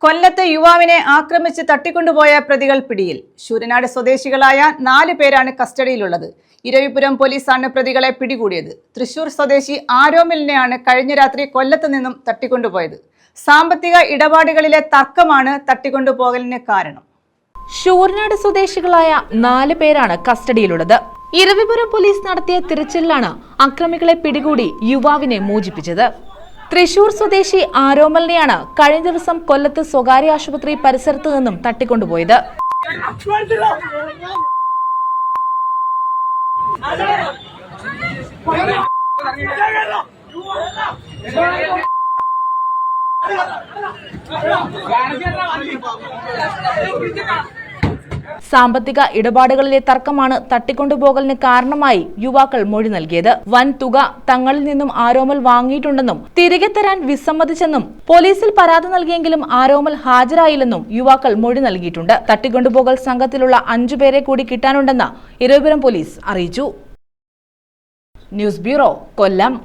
കൊല്ലത്ത് യുവാവിനെ ആക്രമിച്ച് തട്ടിക്കൊണ്ടുപോയ പ്രതികൾ പിടിയിൽ. ശൂരനാട് സ്വദേശികളായ 4 പേരാണ് കസ്റ്റഡിയിലുള്ളത്. ഇരവിപുരം പോലീസാണ് പ്രതികളെ പിടികൂടിയത്. തൃശൂർ സ്വദേശി ആരോമലിനെയാണ് കഴിഞ്ഞ രാത്രി കൊല്ലത്ത് നിന്നും തട്ടിക്കൊണ്ടുപോയത്. സാമ്പത്തിക ഇടപാടുകളിലെ തർക്കമാണ് തട്ടിക്കൊണ്ടുപോകലിന് കാരണം. ശൂരനാട് സ്വദേശികളായ 4 പേരാണ് കസ്റ്റഡിയിലുള്ളത്. ഇരവിപുരം പോലീസ് നടത്തിയ തിരച്ചിലിലാണ് അക്രമികളെ പിടികൂടി യുവാവിനെ മോചിപ്പിച്ചത്. തൃശൂർ സ്വദേശി ആരോമലിനെയാണ് കഴിഞ്ഞ ദിവസം കൊല്ലത്ത് സ്വകാര്യ ആശുപത്രി പരിസരത്ത് നിന്നും തട്ടിക്കൊണ്ടുപോയത്. സാമ്പത്തിക ഇടപാടുകളിലെ തർക്കമാണ് തട്ടിക്കൊണ്ടുപോകലിന് കാരണമായി യുവാക്കൾ മൊഴി നൽകിയത്. വൻ തുക തങ്ങളിൽ നിന്നും ആരോമൽ വാങ്ങിയിട്ടുണ്ടെന്നും തിരികെ തരാൻ വിസമ്മതിച്ചെന്നും പോലീസിൽ പരാതി നൽകിയെങ്കിലും ആരോമൽ ഹാജരായില്ലെന്നും യുവാക്കൾ മൊഴി നൽകിയിട്ടുണ്ട്. തട്ടിക്കൊണ്ടുപോകൽ സംഘത്തിലുള്ള 5 പേരെ കൂടി കിട്ടാനുണ്ടെന്ന് ഇരവിപുരം പോലീസ് അറിയിച്ചു. ന്യൂസ് ബ്യൂറോ, കൊല്ലം.